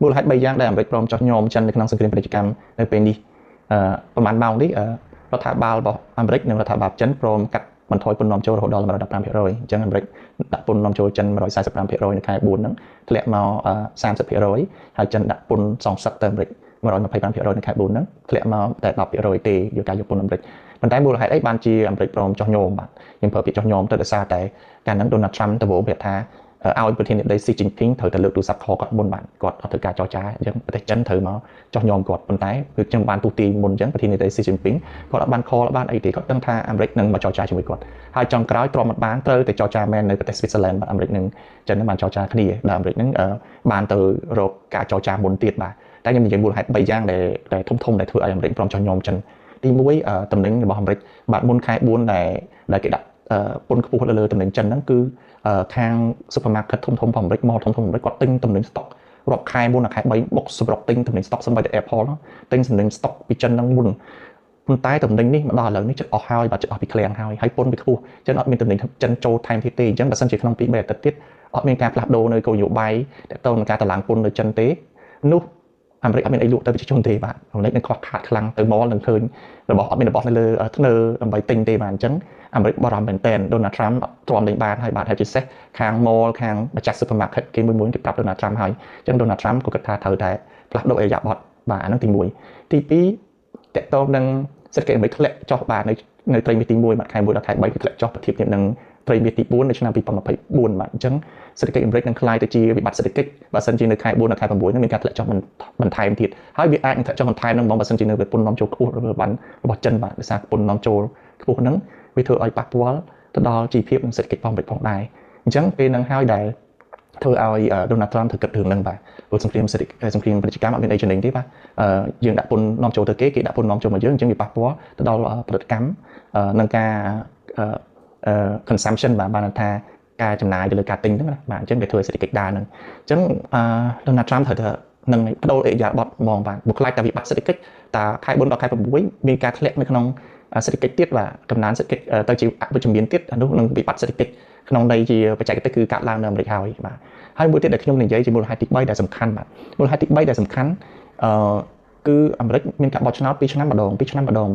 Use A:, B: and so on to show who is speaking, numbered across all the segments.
A: មូលហេតុ3យ៉ាងដែលអាមេរិកព្រមចោះញោមចិននៅក្នុងសង្គ្រាមពាណិជ្ជកម្មនៅពេលនេះប្រហែលម៉ោងនេះរដ្ឋាភិបាលរបស់អាមេរិកនិងរដ្ឋាភិបាលចិនព្រមកាត់បន្ថយពន្ធនាំចូលរហូតដល់115%អញ្ចឹងអាមេរិកដាក់ពន្ធនាំចូលចិន145%នៅខែ4ហ្នឹងធ្លាក់មក30%ហើយចិនដាក់ពន្ធសងសឹកទៅអាមេរិក125%នៅខែ4ហ្នឹងធ្លាក់មកតែ10%ទេយកការយកពន្ធអាមេរិកប៉ុន្តែមូលហេតុអីបានជាអាមេរិកព្រមចោះញោមបាទខ្ញុំប្រើពាក្យចោះញោមទៅដោយសារតែកាលហ្នឹង Donald Trump ទៅប្រាប់ថាឲ្យប្រធានាធិបតី Xi Jinping ត្រូវតែលើកទូរស័ព្ទខលគាត់មុនបាទគាត់អត់ធ្វើការចរចាអញ្ចឹងប្រទេសចិនត្រូវមកចោះញោមគាត់ប៉ុន្តែគឺខ្ញុំបានទូទាញមុនអញ្ចឹងប្រធានាធិបតី Xi Jinping គាត់អត់បានខលបានអីទេគាត់ដឹងថាអាមេរិកនឹងមកចរចាជាមួយគាត់ហើយចុងក្រោយទ្រាំមិនបានត្រូវតែចរចាមែននៅប្រទេស Switzerland បាទអាមេរិកនឹងចិននឹងបានចរចាគ្នាដែលអាមេរិកនឹងបានទៅរកការចរចាមុនទៀតបាទតែខ្ញុំនិយាយមូលហេតុ3យ៉ាងដែលធំដែលធ្វើឲ្យអាមេរិកព្រមចោះញោមចិនទី1តំណែងរបស់អាមេរិកបាទមុនខែ4ដែលគេដាក់ពន្ធខ្ពស់លើតំណែងចិនហ្នឹងគឺខាង supermarket ធំរបស់អាមេរិកមកធំអាមេរិកគាត់ទិញតំណែង stock រាប់ខែមុនខែ3បុកសម្រាប់ទិញតំណែង stock សម្រាប់តែ Apple ទិញតំណែង stock ពីចិនហ្នឹងមុនប៉ុន្តែតំណែងនេះមកដល់ឥឡូវនេះចិត្តអស់ហើយបាទចិត្តអស់ពីឃ្លាំងហើយពន្ធវាខ្ពស់ចិនអត់មានតំណែងចិនចូលថែមទៀតទេអញ្ចឹងបើសិនជាក្នុង2 3អាទិត្យទៀតអត់មានការផ្លាស់ប្ដូរនៅគោលនយោបាយទាក់ទងនឹងការតឡើងពន្ធនៅចិនទេនោះអាមេរិកអត់មានអីលក់ទៅប្រជាជនទេបាទអាមេរិកនឹងខ្វះខាតខ្លាំងទៅមកនឹងឃើញរបស់អត់មានរបស់នៅលើធ្នើដើម្បីទិញទេបាទអញ្ចឹងអាមេរិកបារម្ភមែនទែន Donald Trump ទ្រាំលេងបានហើយបាទហើយជាពិសេសខាង mall ខាងម្ចាស់ supermarket គេមួយគេប្រាប់ Donald Trump ហើយអញ្ចឹង Donald Trump ក៏គិតថាត្រូវតែផ្លាស់ប្ដូរអេរយាប័តបាទអាហ្នឹងទី1ទី2តកតងនឹងសេដ្ឋកិច្ចអាមេរិកធ្លាក់ចុះបាទនៅត្រីមាសទី1បាទខែ1ដល់ខែ3គឺធ្លាក់ចុះប្រតិបត្តិនឹងត្រីមាសទី4នៅឆ្នាំ2024បាទអញ្ចឹងសេដ្ឋកិច្ចអាមេរិកនឹងក្លាយទៅជាវិបត្តិសេដ្ឋកិច្ចបើសិនជានៅខែ4ដល់ខែ6នឹងមានការធ្លាក់ចុះបន្ថែមទៀតហើយវាអាចនឹងធ្លាក់ចុះបន្ថែមនឹងបងបើសិនជានៅពន្ធនាំចូលខ្ពស់របស់ចិនបាទដោយសារពន្ធនាំចូលខ្ពស់ហ្នឹងវាធ្វើឲ្យប៉ះពាល់ទៅដល់ជីវភាពនិងសេដ្ឋកិច្ចរបស់អាមេរិកផងដែរអញ្ចឹងពេលហ្នឹងហើយដែលធ្វើឲ្យ Donald Trump ធ្វើគិតរឿងហ្នឹងបាទព្រោះសង្គ្រាមពាណិជ្ជកម្មអត់មានអីចំណេញទេបាទយើងដាក់ពន្ធនាំចូលទៅគេដាក់ពន្ធនាំចូលមកយើងអញ្ចឹងវាប៉ះពាល់ទៅដល់ផលិតកម្មនិងការ consumption បាទបានថាការចំណាយទៅលើការទិញហ្នឹងណាបាទអញ្ចឹងវាធ្វើសេដ្ឋកិច្ចដើរហ្នឹងអញ្ចឹងDonald Trump ត្រូវតែនឹងបដូរអេរយាប័តហ្មងបាទមកខ្លាចតែវិបត្តិសេដ្ឋកិច្ចតាខែ4ដល់ខែ6មានការធ្លាក់នៅក្នុងសេដ្ឋកិច្ចទៀតបាទកំណើនសេដ្ឋកិច្ចទៅជាអវិជ្ជមានទៀតអានោះនឹងវិបត្តិសេដ្ឋកិច្ចក្នុងន័យជាបច្ចេកទេសគឺកាត់ឡើងនៅអាមេរិកហើយមួយទៀតដែលខ្ញុំនិយាយជាមូលហេតុទី3ដែលសំខាន់បាទមូលហេតុទី3ដែលសំខាន់គឺអាមេរិកមានការបោះឆ្នោត2ឆ្នាំម្ដង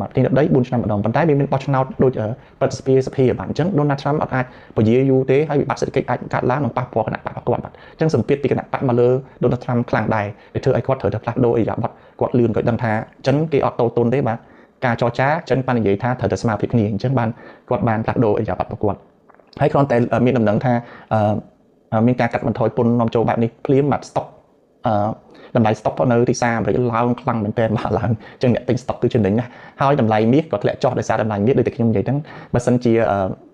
A: បាទទីដី4ឆ្នាំម្ដងប៉ុន្តែវាមានបោះឆ្នោតដូចប្រតិស្ពាហ៍សភាបាទអញ្ចឹង Donald Trump អត់អាចពជាយូរទេហើយវិបត្តិសេដ្ឋកិច្ចអាចកាត់ឡើងនិងប៉ះពាល់គណៈបកគាត់បាទអញ្ចឹងសម្ពាធពីគណៈបកមកលើ Donald Trump ខ្លាំងដែរវាធ្វើឲ្យគាត់ត្រូវតែផ្លាស់ប្ដូរអេរយាប័តគាត់លឿនគាត់ដឹងថាចិនគេអត់តូទុនទេបាទការចរចាចិនបាននិយាយថាត្រូវតែស្មើភាពគ្នាអញ្ចឹងគាត់បានផ្លាស់ប្ដូរអេរយាប័តរបស់គាត់ហើយគ្រាន់តែមានដំណឹងថាមានការកាត់បន្ថយពន្ធនាំចូលបែបនេះភ្លាមបាទ stock តម្លៃ stock នៅទីផ្សារអាមេរិកឡើងខ្លាំងមែនទែនបាទឡើងអញ្ចឹងអ្នកទិញ stock គឺចំណេញណាស់ហើយតម្លៃមាសក៏ធ្លាក់ចុះដោយសារតម្លៃមាសដូចតែខ្ញុំនិយាយហ្នឹងបើសិនជា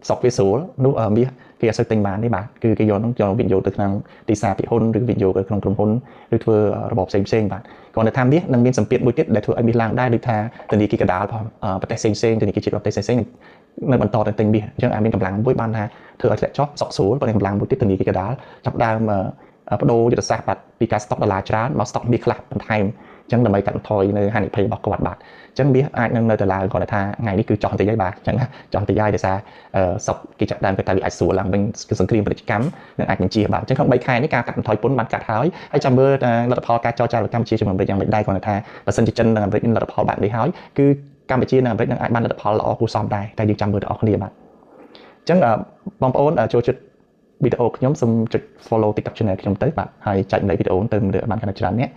A: stock វាស្រួលនោះមាសគេអត់សូវទិញបានទេបាទគឺគេយកហ្នឹងយកវិនិយោគទៅក្នុងទីផ្សារពិហ៊ុនឬវិនិយោគទៅក្នុងក្រុមហ៊ុនឬធ្វើរបបផ្សេងបាទគ្រាន់តែថាមាសនឹងមានសម្ពាធមួយទៀតដែលធ្វើឲ្យមាសឡើងដែរដូចថាធនាគារកណ្ដាលផងប្រទេសផ្សេងធនាគារជាតិប្រទេសផ្សេងនៅបន្តតែទិញមាសអញ្ចឹងអាចមានកម្លាំងមួយបានថាធ្វើឲ្យធ្លាក់ចុះសុកស្រួលប៉ុន្តែកម្លាំងមួយទៀតធនាគារកណ្ដាលចាប់ដើមបដូរយុទ្ធសាស្ត្របាទពីការ stock ដុល្លារច្រើនមក stock មាសខ្លះបន្ថែមអញ្ចឹងដើម្បីកាត់បន្ថយនៅហានិភ័យរបស់គាត់បាទអញ្ចឹងមាសអាចនឹងនៅតែឡើងគាត់ថាថ្ងៃនេះគឺចោះបន្តិចហើយបាទអញ្ចឹងចោះបន្តិចហើយដោយសារសុកគេចាប់ដើមគេថាវាអាចស្រួលឡើងវិញសង្គ្រាមពាណិជ្ជកម្មនឹងអាចបញ្ជាបាទអញ្ចឹងក្នុង3ខែនេះការកាត់បន្ថយពន្ធបានកាត់ហើយចាំមើលលទ្ធផលការចរចារបស់កម្ពុជាជាមួយអាមេរិកយ៉ាងម៉េចដែរគាត់ថាបើសិនជាចិននិងអាមេរិកមានលទ្ធផលបែបនេះហើយគឺកម្ពុជានិងអាមេរិកនឹងអាចបានលទ្ធផលល្អគួរសមដែរតែយើងចាំមើលទាំងអស់គ្នាបាទអញ្ចឹងបងប្អូនចូលចិត្តវីដេអូខ្ញុំសូមចុច follow TikTok channel ខ្ញុំទៅបាទហើយចែកម្លែកវីដេអូទៅបានកាន់តែច្រើនអ្នក